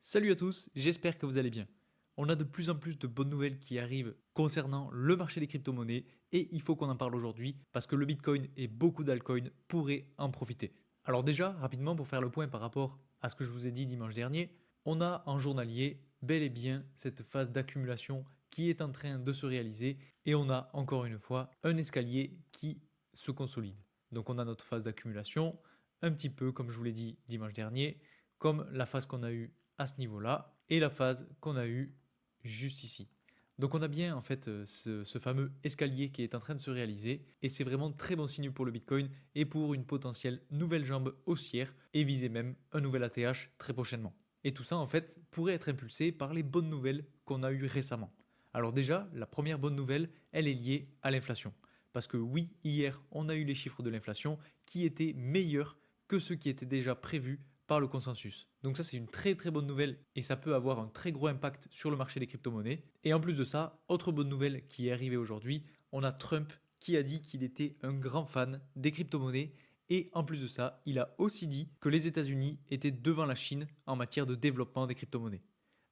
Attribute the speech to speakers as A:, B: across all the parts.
A: Salut à tous, j'espère que vous allez bien. On a de plus en plus de bonnes nouvelles qui arrivent concernant le marché des crypto-monnaies et il faut qu'on en parle aujourd'hui parce que le Bitcoin et beaucoup d'altcoins pourraient en profiter. Alors déjà, rapidement pour faire le point par rapport à ce que je vous ai dit dimanche dernier, on a en journalier bel et bien cette phase d'accumulation qui est en train de se réaliser et on a encore une fois un escalier qui se consolide. Donc on a notre phase d'accumulation, un petit peu comme je vous l'ai dit dimanche dernier, comme la phase qu'on a eue à ce niveau-là et la phase qu'on a eue juste ici. Donc on a bien en fait ce fameux escalier qui est en train de se réaliser et c'est vraiment très bon signe pour le Bitcoin et pour une potentielle nouvelle jambe haussière et viser même un nouvel ATH très prochainement. Et tout ça en fait pourrait être impulsé par les bonnes nouvelles qu'on a eues récemment. Alors déjà, la première bonne nouvelle, elle est liée à l'inflation. Parce que oui, hier, on a eu les chiffres de l'inflation qui étaient meilleurs que ceux qui étaient déjà prévus par le consensus. Donc ça c'est une très très bonne nouvelle et ça peut avoir un très gros impact sur le marché des crypto-monnaies. Et en plus de ça, autre bonne nouvelle qui est arrivée aujourd'hui, on a Trump qui a dit qu'il était un grand fan des crypto-monnaies et en plus de ça, il a aussi dit que les États-Unis étaient devant la Chine en matière de développement des crypto-monnaies.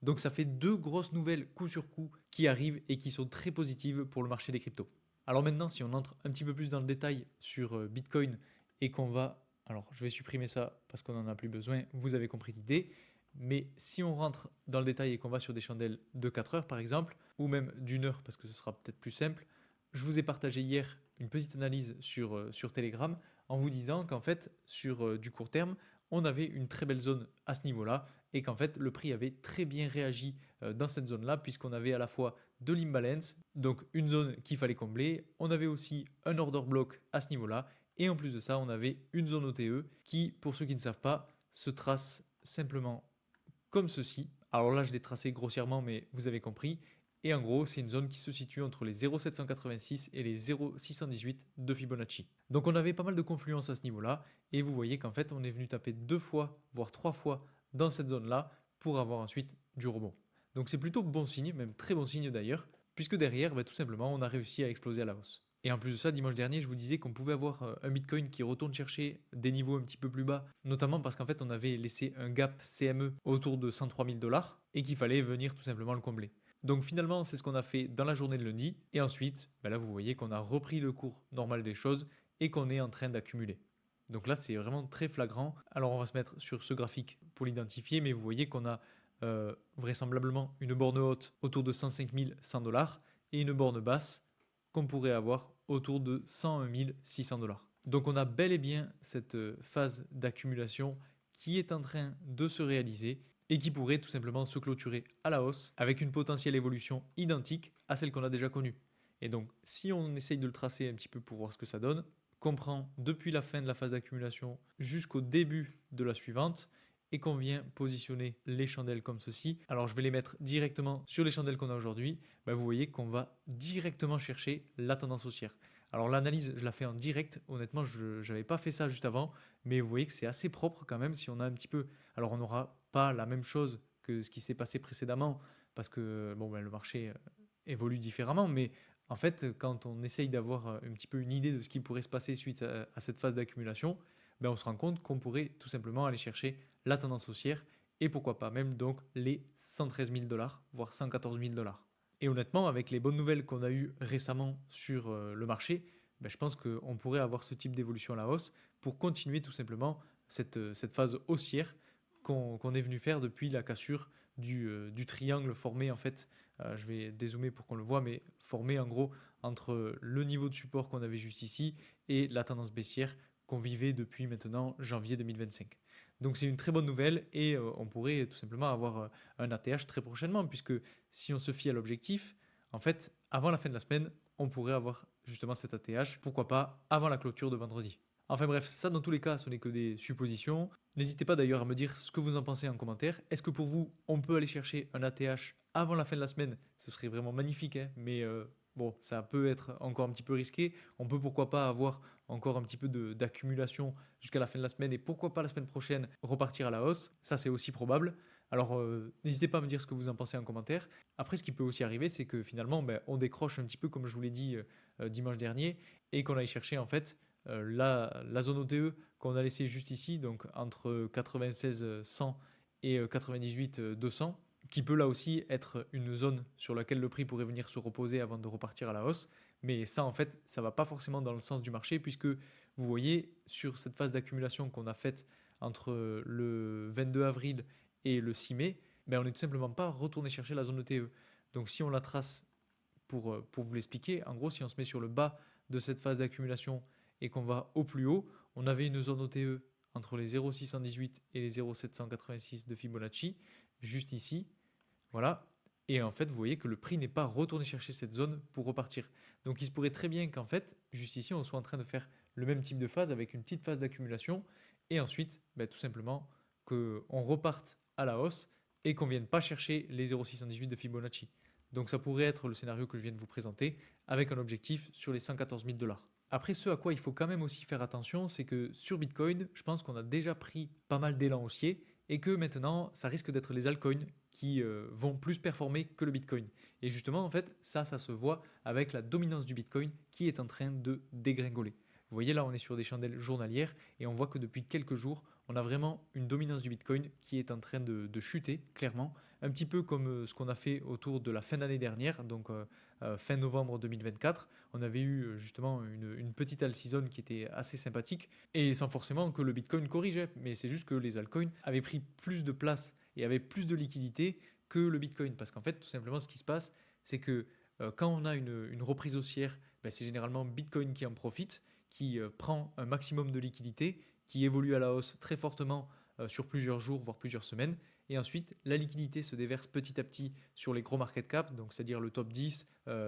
A: Donc ça fait deux grosses nouvelles coup sur coup qui arrivent et qui sont très positives pour le marché des cryptos. Alors maintenant, si on entre un petit peu plus dans le détail sur Bitcoin et qu'on va... Alors je vais supprimer ça parce qu'on n'en a plus besoin, vous avez compris l'idée. Mais si on rentre dans le détail et qu'on va sur des chandelles de 4 heures par exemple, ou même d'une heure parce que ce sera peut-être plus simple, je vous ai partagé hier une petite analyse sur Telegram en vous disant qu'en fait, sur du court terme, on avait une très belle zone à ce niveau-là et qu'en fait, le prix avait très bien réagi dans cette zone-là puisqu'on avait à la fois de l'imbalance, donc une zone qu'il fallait combler, on avait aussi un order block à ce niveau-là et en plus de ça, on avait une zone OTE qui, pour ceux qui ne savent pas, se trace simplement comme ceci. Alors là, je l'ai tracé grossièrement, mais vous avez compris. Et en gros, c'est une zone qui se situe entre les 0,786 et les 0,618 de Fibonacci. Donc on avait pas mal de confluence à ce niveau-là. Et vous voyez qu'en fait, on est venu taper deux fois, voire trois fois dans cette zone-là pour avoir ensuite du rebond. Donc c'est plutôt bon signe, même très bon signe d'ailleurs, puisque derrière, tout simplement, on a réussi à exploser à la hausse. Et en plus de ça, dimanche dernier, je vous disais qu'on pouvait avoir un Bitcoin qui retourne chercher des niveaux un petit peu plus bas, notamment parce qu'en fait, on avait laissé un gap CME autour de 103 000 dollars et qu'il fallait venir tout simplement le combler. Donc finalement, c'est ce qu'on a fait dans la journée de lundi. Et ensuite, là, vous voyez qu'on a repris le cours normal des choses et qu'on est en train d'accumuler. Donc là, c'est vraiment très flagrant. Alors on va se mettre sur ce graphique pour l'identifier, mais vous voyez qu'on a vraisemblablement une borne haute autour de 105 100 dollars et une borne basse qu'on pourrait avoir autour de 101 600 dollars. Donc on a bel et bien cette phase d'accumulation qui est en train de se réaliser et qui pourrait tout simplement se clôturer à la hausse avec une potentielle évolution identique à celle qu'on a déjà connue. Et donc si on essaye de le tracer un petit peu pour voir ce que ça donne, qu'on prend depuis la fin de la phase d'accumulation jusqu'au début de la suivante, et qu'on vient positionner les chandelles comme ceci. Alors je vais les mettre directement sur les chandelles qu'on a aujourd'hui. Vous voyez qu'on va directement chercher la tendance haussière. Alors l'analyse, je la fais en direct. Honnêtement, je n'avais pas fait ça juste avant, mais vous voyez que c'est assez propre quand même si on a un petit peu... Alors on n'aura pas la même chose que ce qui s'est passé précédemment, parce que le marché évolue différemment, mais en fait, quand on essaye d'avoir un petit peu une idée de ce qui pourrait se passer suite à cette phase d'accumulation, on se rend compte qu'on pourrait tout simplement aller chercher la tendance haussière et pourquoi pas même donc les 113 000 dollars, voire 114 000 dollars. Et honnêtement, avec les bonnes nouvelles qu'on a eues récemment sur le marché, je pense qu'on pourrait avoir ce type d'évolution à la hausse pour continuer tout simplement cette phase haussière qu'on est venu faire depuis la cassure du triangle formé en fait, je vais dézoomer pour qu'on le voit, mais formé en gros entre le niveau de support qu'on avait juste ici et la tendance baissière qu'on vivait depuis maintenant janvier 2025. Donc c'est une très bonne nouvelle et on pourrait tout simplement avoir un ATH très prochainement puisque si on se fie à l'objectif, en fait, avant la fin de la semaine, on pourrait avoir justement cet ATH, pourquoi pas avant la clôture de vendredi. Enfin bref, ça dans tous les cas, ce n'est que des suppositions. N'hésitez pas d'ailleurs à me dire ce que vous en pensez en commentaire. Est-ce que pour vous, on peut aller chercher un ATH avant la fin de la semaine? Ce serait vraiment magnifique, hein, mais bon, ça peut être encore un petit peu risqué. On peut pourquoi pas avoir encore un petit peu d'accumulation jusqu'à la fin de la semaine et pourquoi pas la semaine prochaine repartir à la hausse. Ça, c'est aussi probable. Alors, n'hésitez pas à me dire ce que vous en pensez en commentaire. Après, ce qui peut aussi arriver, c'est que finalement, on décroche un petit peu comme je vous l'ai dit dimanche dernier et qu'on aille chercher en fait la zone OTE qu'on a laissée juste ici, donc entre 96 100 et 98 200, qui peut là aussi être une zone sur laquelle le prix pourrait venir se reposer avant de repartir à la hausse. Mais ça, en fait, ça ne va pas forcément dans le sens du marché, puisque vous voyez, sur cette phase d'accumulation qu'on a faite entre le 22 avril et le 6 mai, ben on n'est tout simplement pas retourné chercher la zone ETE. Donc si on la trace pour vous l'expliquer, en gros, si on se met sur le bas de cette phase d'accumulation et qu'on va au plus haut, on avait une zone OTE entre les 0,618 et les 0,786 de Fibonacci, juste ici. Voilà. Et en fait, vous voyez que le prix n'est pas retourné chercher cette zone pour repartir. Donc il se pourrait très bien qu'en fait, juste ici, on soit en train de faire le même type de phase avec une petite phase d'accumulation et ensuite, ben, tout simplement, qu'on reparte à la hausse et qu'on ne vienne pas chercher les 0,618 de Fibonacci. Donc ça pourrait être le scénario que je viens de vous présenter avec un objectif sur les 114 000 $. Après, ce à quoi il faut quand même aussi faire attention, c'est que sur Bitcoin, je pense qu'on a déjà pris pas mal d'élan haussier et que maintenant, ça risque d'être les altcoins qui vont plus performer que le Bitcoin. Et justement, en fait, ça se voit avec la dominance du Bitcoin qui est en train de dégringoler. Vous voyez là, on est sur des chandelles journalières et on voit que depuis quelques jours, on a vraiment une dominance du Bitcoin qui est en train de chuter, clairement. Un petit peu comme ce qu'on a fait autour de la fin d'année dernière, donc fin novembre 2024. On avait eu justement une petite all-season qui était assez sympathique et sans forcément que le Bitcoin corrigeait. Mais c'est juste que les altcoins avaient pris plus de place et avaient plus de liquidité que le Bitcoin. Parce qu'en fait, tout simplement, ce qui se passe, c'est que quand on a une reprise haussière, ben, c'est généralement Bitcoin qui en profite, qui prend un maximum de liquidité, qui évolue à la hausse très fortement sur plusieurs jours, voire plusieurs semaines. Et ensuite, la liquidité se déverse petit à petit sur les gros market cap, donc c'est-à-dire le top 10,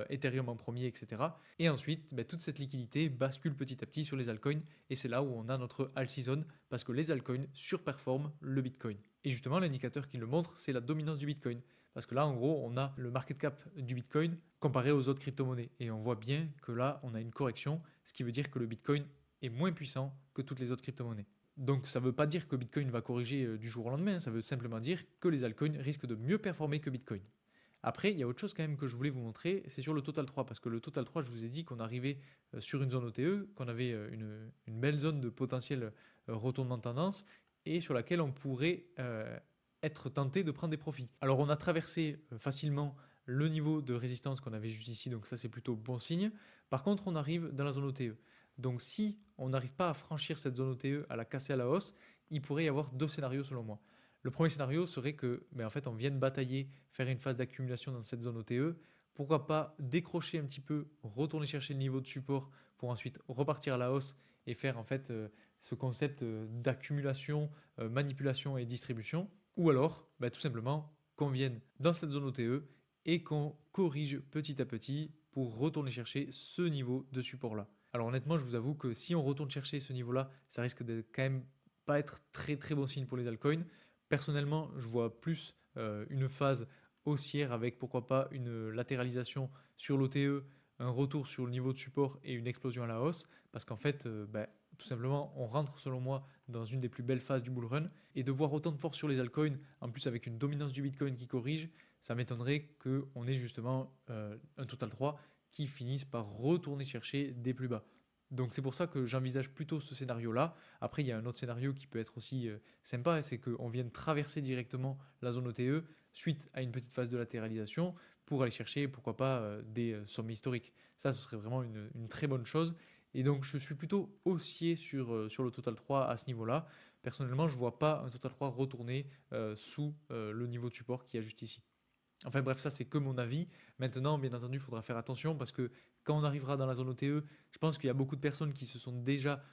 A: Ethereum en premier, etc. Et ensuite, ben, toute cette liquidité bascule petit à petit sur les altcoins. Et c'est là où on a notre all season, parce que les altcoins surperforment le Bitcoin. Et justement, l'indicateur qui le montre, c'est la dominance du Bitcoin. Parce que là, en gros, on a le market cap du Bitcoin comparé aux autres crypto-monnaies. Et on voit bien que là, on a une correction, ce qui veut dire que le Bitcoin est moins puissant que toutes les autres crypto-monnaies. Donc ça ne veut pas dire que Bitcoin va corriger du jour au lendemain, ça veut simplement dire que les altcoins risquent de mieux performer que Bitcoin. Après, il y a autre chose quand même que je voulais vous montrer, c'est sur le Total 3, parce que le Total 3, je vous ai dit qu'on arrivait sur une zone OTE, qu'on avait une belle zone de potentiel retournement de tendance, et sur laquelle on pourrait être tenté de prendre des profits. Alors on a traversé facilement le niveau de résistance qu'on avait juste ici, donc ça c'est plutôt bon signe. Par contre, on arrive dans la zone OTE. Donc si on n'arrive pas à franchir cette zone OTE, à la casser à la hausse, il pourrait y avoir deux scénarios selon moi. Le premier scénario serait que en fait, on vienne batailler, faire une phase d'accumulation dans cette zone OTE. Pourquoi pas décrocher un petit peu, retourner chercher le niveau de support pour ensuite repartir à la hausse et faire en fait ce concept d'accumulation, manipulation et distribution. Ou alors, tout simplement, qu'on vienne dans cette zone OTE et qu'on corrige petit à petit pour retourner chercher ce niveau de support-là. Alors honnêtement, je vous avoue que si on retourne chercher ce niveau-là, ça risque de quand même pas être très très bon signe pour les altcoins. Personnellement, je vois plus une phase haussière avec pourquoi pas une latéralisation sur l'OTE, un retour sur le niveau de support et une explosion à la hausse. Parce qu'en fait, tout simplement, on rentre selon moi dans une des plus belles phases du bull run. Et de voir autant de force sur les altcoins, en plus avec une dominance du Bitcoin qui corrige, ça m'étonnerait qu'on ait justement un Total 3 qui finisse par retourner chercher des plus bas. Donc c'est pour ça que j'envisage plutôt ce scénario-là. Après, il y a un autre scénario qui peut être aussi sympa, c'est qu'on vienne traverser directement la zone OTE suite à une petite phase de latéralisation pour aller chercher, pourquoi pas, des sommets historiques. Ça, ce serait vraiment une très bonne chose. Et donc je suis plutôt haussier sur le Total 3 à ce niveau-là. Personnellement, je ne vois pas un Total 3 retourner sous le niveau de support qu'il y a juste ici. Enfin bref, ça c'est que mon avis. Maintenant, bien entendu, il faudra faire attention parce que quand on arrivera dans la zone OTE, je pense qu'il y a beaucoup de personnes qui se sont déjà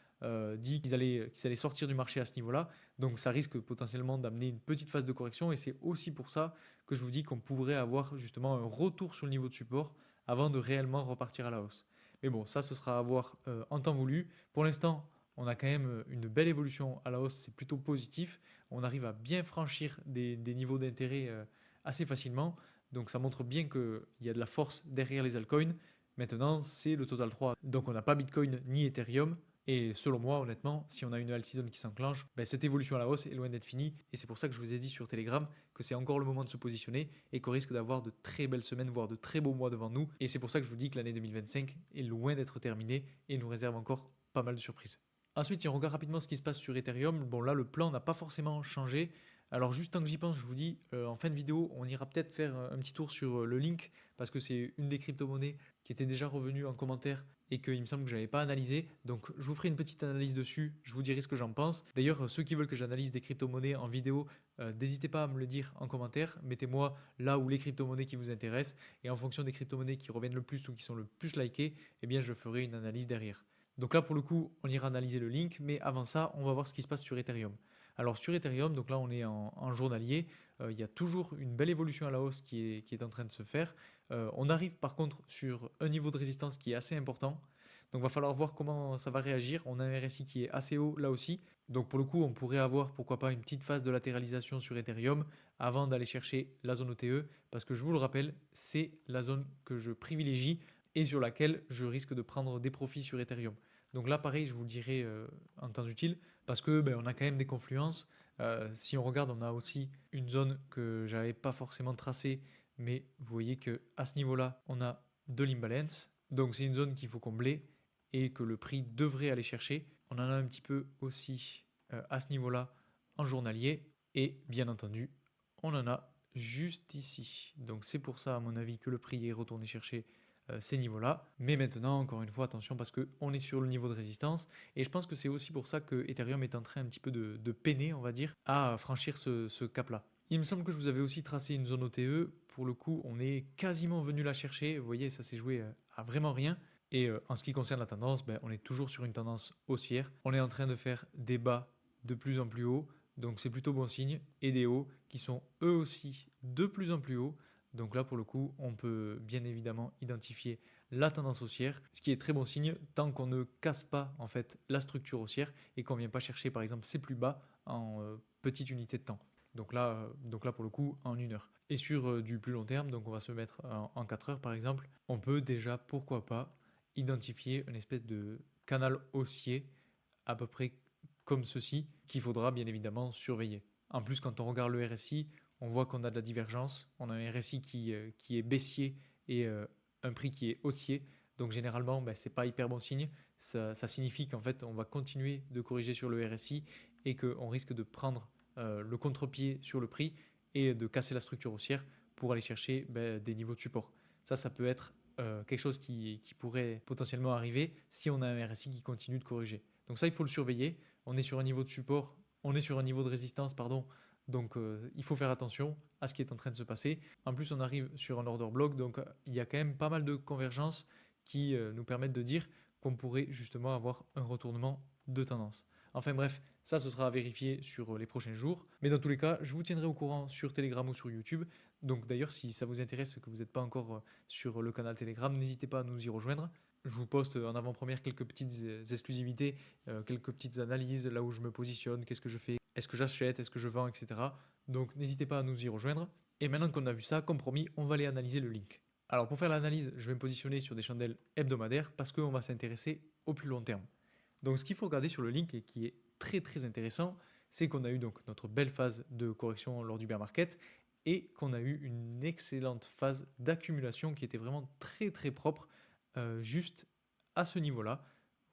A: dit qu'ils allaient sortir du marché à ce niveau-là. Donc ça risque potentiellement d'amener une petite phase de correction et c'est aussi pour ça que je vous dis qu'on pourrait avoir justement un retour sur le niveau de support avant de réellement repartir à la hausse. Mais bon, ça ce sera à voir en temps voulu. Pour l'instant, on a quand même une belle évolution à la hausse, c'est plutôt positif. On arrive à bien franchir des niveaux d'intérêt assez facilement. Donc ça montre bien qu'il y a de la force derrière les altcoins. Maintenant, c'est le Total 3. Donc on n'a pas Bitcoin ni Ethereum. Et selon moi, honnêtement, si on a une all season qui s'enclenche, cette évolution à la hausse est loin d'être finie. Et c'est pour ça que je vous ai dit sur Telegram que c'est encore le moment de se positionner et qu'on risque d'avoir de très belles semaines, voire de très beaux mois devant nous. Et c'est pour ça que je vous dis que l'année 2025 est loin d'être terminée et nous réserve encore pas mal de surprises. Ensuite, si on regarde rapidement ce qui se passe sur Ethereum, bon là, le plan n'a pas forcément changé. Alors juste tant que j'y pense, je vous dis, en fin de vidéo, on ira peut-être faire un petit tour sur le Link, parce que c'est une des crypto-monnaies qui était déjà revenue en commentaire et qu'il me semble que je n'avais pas analysé. Donc je vous ferai une petite analyse dessus, je vous dirai ce que j'en pense. D'ailleurs, ceux qui veulent que j'analyse des crypto-monnaies en vidéo, n'hésitez pas à me le dire en commentaire. Mettez-moi là où les crypto-monnaies qui vous intéressent, et en fonction des crypto-monnaies qui reviennent le plus ou qui sont le plus likées, eh bien je ferai une analyse derrière. Donc là, pour le coup, on ira analyser le Link, mais avant ça, on va voir ce qui se passe sur Ethereum. Alors sur Ethereum, donc là on est en journalier, il y a toujours une belle évolution à la hausse qui est en train de se faire. On arrive par contre sur un niveau de résistance qui est assez important. Donc il va falloir voir comment ça va réagir. On a un RSI qui est assez haut là aussi. Donc pour le coup, on pourrait avoir pourquoi pas une petite phase de latéralisation sur Ethereum avant d'aller chercher la zone OTE. Parce que je vous le rappelle, c'est la zone que je privilégie et sur laquelle je risque de prendre des profits sur Ethereum. Donc là, pareil, je vous le dirai en temps utile, parce que on a quand même des confluences. Si on regarde, on a aussi une zone que j'avais pas forcément tracée, mais vous voyez que à ce niveau-là, on a de l'imbalance. Donc c'est une zone qu'il faut combler et que le prix devrait aller chercher. On en a un petit peu aussi à ce niveau-là en journalier, et bien entendu, on en a juste ici. Donc c'est pour ça, à mon avis, que le prix est retourné chercher ces niveaux-là. Mais maintenant, encore une fois, attention parce qu'on est sur le niveau de résistance. Et je pense que c'est aussi pour ça que Ethereum est en train un petit peu de peiner, on va dire, à franchir ce cap-là. Il me semble que je vous avais aussi tracé une zone OTE. Pour le coup, on est quasiment venu la chercher. Vous voyez, ça s'est joué à vraiment rien. Et en ce qui concerne la tendance, on est toujours sur une tendance haussière. On est en train de faire des bas de plus en plus hauts. Donc c'est plutôt bon signe. Et des hauts qui sont eux aussi de plus en plus hauts. Donc là, pour le coup, on peut bien évidemment identifier la tendance haussière, ce qui est très bon signe tant qu'on ne casse pas en fait la structure haussière et qu'on ne vient pas chercher par exemple ses plus bas en petite unité de temps. Donc là, pour le coup, en 1 heure. Et sur du plus long terme, donc on va se mettre en 4 heures par exemple, on peut déjà, pourquoi pas, identifier une espèce de canal haussier à peu près comme ceci, qu'il faudra bien évidemment surveiller. En plus, quand on regarde le RSI, on voit qu'on a de la divergence. On a un RSI qui est baissier et un prix qui est haussier. Donc généralement, ce n'est pas hyper bon signe. Ça signifie qu'en fait, on va continuer de corriger sur le RSI et qu'on risque de prendre le contre-pied sur le prix et de casser la structure haussière pour aller chercher des niveaux de support. Ça peut être quelque chose qui pourrait potentiellement arriver si on a un RSI qui continue de corriger. Donc ça, il faut le surveiller. On est sur un niveau de support, on est sur un niveau de résistance, pardon. Donc il faut faire attention à ce qui est en train de se passer. En plus, on arrive sur un order block, donc il y a quand même pas mal de convergences qui nous permettent de dire qu'on pourrait justement avoir un retournement de tendance. Enfin bref, ça ce sera à vérifier sur les prochains jours. Mais dans tous les cas, je vous tiendrai au courant sur Telegram ou sur YouTube. Donc d'ailleurs, si ça vous intéresse, que vous n'êtes pas encore sur le canal Telegram, n'hésitez pas à nous y rejoindre. Je vous poste en avant-première quelques petites exclusivités, quelques petites analyses, là où je me positionne, qu'est-ce que je fais, est-ce que j'achète, est-ce que je vends, etc. Donc n'hésitez pas à nous y rejoindre. Et maintenant qu'on a vu ça, comme promis, on va aller analyser le link. Alors pour faire l'analyse, je vais me positionner sur des chandelles hebdomadaires parce qu'on va s'intéresser au plus long terme. Donc ce qu'il faut regarder sur le link et qui est très très intéressant, c'est qu'on a eu donc notre belle phase de correction lors du bear market et qu'on a eu une excellente phase d'accumulation qui était vraiment très très propre juste à ce niveau-là.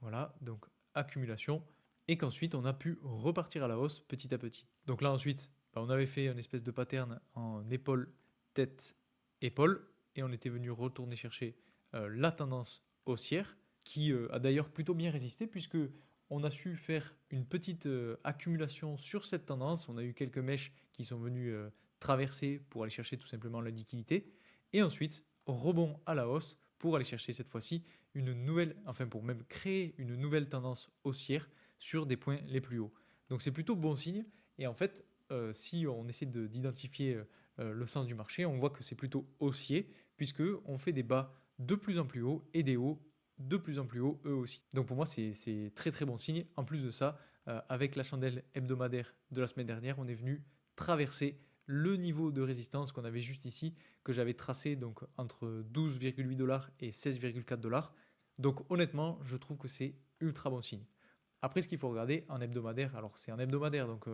A: Voilà, donc accumulation. Et qu'ensuite, on a pu repartir à la hausse petit à petit. Donc là, ensuite, on avait fait une espèce de pattern en épaule, tête, épaule. Et on était venu retourner chercher la tendance haussière, qui a d'ailleurs plutôt bien résisté, puisque on a su faire une petite accumulation sur cette tendance. On a eu quelques mèches qui sont venues traverser pour aller chercher tout simplement la liquidité. Et ensuite, rebond à la hausse pour aller chercher cette fois-ci une nouvelle, enfin pour même créer une nouvelle tendance haussière sur des points les plus hauts. Donc c'est plutôt bon signe. Et en fait, si on essaie d'identifier le sens du marché, on voit que c'est plutôt haussier, puisque on fait des bas de plus en plus hauts et des hauts de plus en plus hauts eux aussi. Donc pour moi, c'est très très bon signe. En plus de ça, avec la chandelle hebdomadaire de la semaine dernière, on est venu traverser le niveau de résistance qu'on avait juste ici, que j'avais tracé donc entre 12,8 $ et 16,4 $. Donc honnêtement, je trouve que c'est ultra bon signe. Après, ce qu'il faut regarder en hebdomadaire, alors c'est en hebdomadaire, donc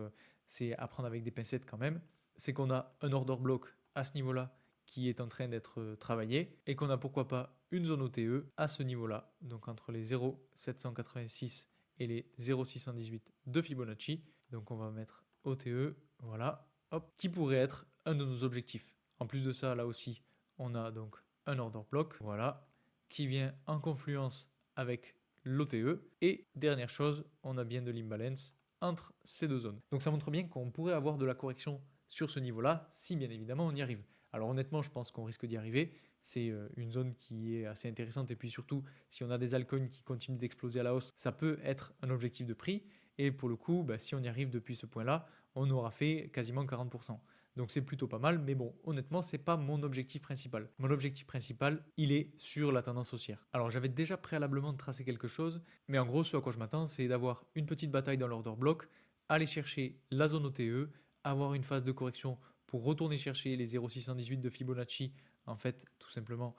A: c'est à prendre avec des pincettes quand même, c'est qu'on a un order block à ce niveau-là qui est en train d'être travaillé et qu'on a pourquoi pas une zone OTE à ce niveau-là, donc entre les 0,786 et les 0,618 de Fibonacci. Donc on va mettre OTE, voilà. hop, qui pourrait être un de nos objectifs. En plus de ça, là aussi, on a donc un order block, voilà, qui vient en confluence avec l'OTE. Et dernière chose, on a bien de l'imbalance entre ces deux zones. Donc ça montre bien qu'on pourrait avoir de la correction sur ce niveau-là, si bien évidemment on y arrive. Alors honnêtement, je pense qu'on risque d'y arriver. C'est une zone qui est assez intéressante. Et puis surtout, si on a des altcoins qui continuent d'exploser à la hausse, ça peut être un objectif de prix. Et pour le coup, si on y arrive depuis ce point-là, on aura fait quasiment 40%. Donc c'est plutôt pas mal, mais bon, honnêtement, c'est pas mon objectif principal. Mon objectif principal, il est sur la tendance haussière. Alors j'avais déjà préalablement tracé quelque chose, mais en gros, ce à quoi je m'attends, c'est d'avoir une petite bataille dans l'order block, aller chercher la zone OTE, avoir une phase de correction pour retourner chercher les 0,618 de Fibonacci, en fait, tout simplement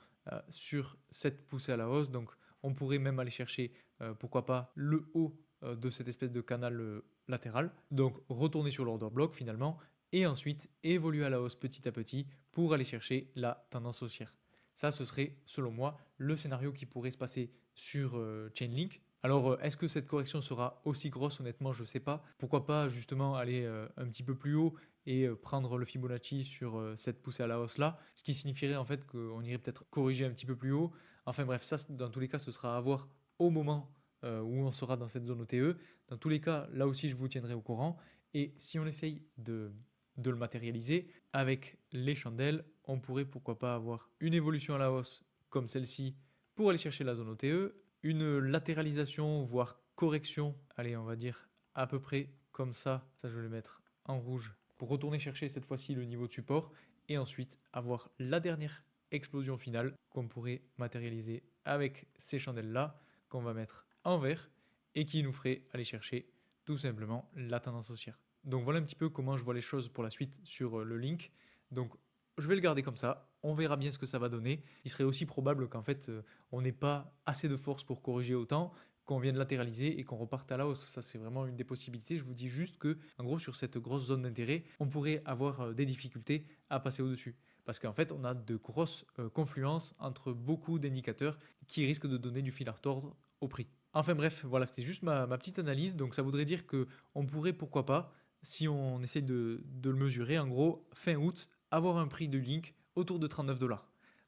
A: sur cette poussée à la hausse. Donc on pourrait même aller chercher, pourquoi pas, le haut de cette espèce de canal latéral. Donc retourner sur l'order block finalement et ensuite évoluer à la hausse petit à petit pour aller chercher la tendance haussière. Ça, ce serait, selon moi, le scénario qui pourrait se passer sur Chainlink. Alors, est-ce que cette correction sera aussi grosse? Honnêtement, je ne sais pas. Pourquoi pas justement aller un petit peu plus haut et prendre le Fibonacci sur cette poussée à la hausse là, ce qui signifierait en fait qu'on irait peut-être corriger un petit peu plus haut. Enfin bref, ça, dans tous les cas, ce sera à voir au moment où on sera dans cette zone OTE. Dans tous les cas, là aussi, je vous tiendrai au courant. Et si on essaye de le matérialiser avec les chandelles, on pourrait pourquoi pas avoir une évolution à la hausse comme celle-ci pour aller chercher la zone OTE, une latéralisation voire correction, allez on va dire à peu près comme ça je vais le mettre en rouge pour retourner chercher cette fois-ci le niveau de support et ensuite avoir la dernière explosion finale qu'on pourrait matérialiser avec ces chandelles là qu'on va mettre en vert et qui nous ferait aller chercher tout simplement la tendance haussière. Donc voilà un petit peu comment je vois les choses pour la suite sur le link. Donc je vais le garder comme ça, on verra bien ce que ça va donner. Il serait aussi probable qu'en fait on n'ait pas assez de force pour corriger autant, qu'on vienne latéraliser et qu'on reparte à la hausse. Ça c'est vraiment une des possibilités. Je vous dis juste que en gros sur cette grosse zone d'intérêt, on pourrait avoir des difficultés à passer au-dessus. Parce qu'en fait on a de grosses confluences entre beaucoup d'indicateurs qui risquent de donner du fil à retordre au prix. Enfin bref, voilà, c'était juste ma petite analyse. Donc ça voudrait dire que on pourrait, pourquoi pas, si on essaie de le mesurer, en gros, fin août, avoir un prix de Link autour de 39 $.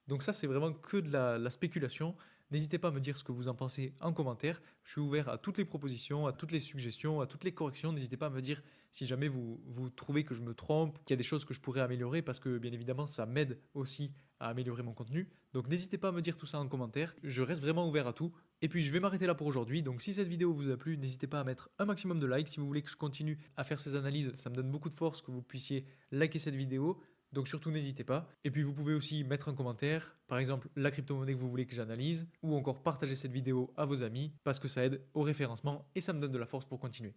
A: Donc ça, c'est vraiment que de la spéculation. N'hésitez pas à me dire ce que vous en pensez en commentaire. Je suis ouvert à toutes les propositions, à toutes les suggestions, à toutes les corrections. N'hésitez pas à me dire si jamais vous trouvez que je me trompe, qu'il y a des choses que je pourrais améliorer, parce que bien évidemment, ça m'aide aussi à améliorer mon contenu. Donc n'hésitez pas à me dire tout ça en commentaire. Je reste vraiment ouvert à tout. Et puis je vais m'arrêter là pour aujourd'hui. Donc si cette vidéo vous a plu, n'hésitez pas à mettre un maximum de likes. Si vous voulez que je continue à faire ces analyses, ça me donne beaucoup de force que vous puissiez liker cette vidéo. Donc surtout n'hésitez pas. Et puis vous pouvez aussi mettre un commentaire, par exemple la crypto-monnaie que vous voulez que j'analyse, ou encore partager cette vidéo à vos amis, parce que ça aide au référencement et ça me donne de la force pour continuer.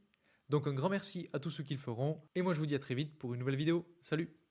A: Donc un grand merci à tous ceux qui le feront, et moi je vous dis à très vite pour une nouvelle vidéo. Salut!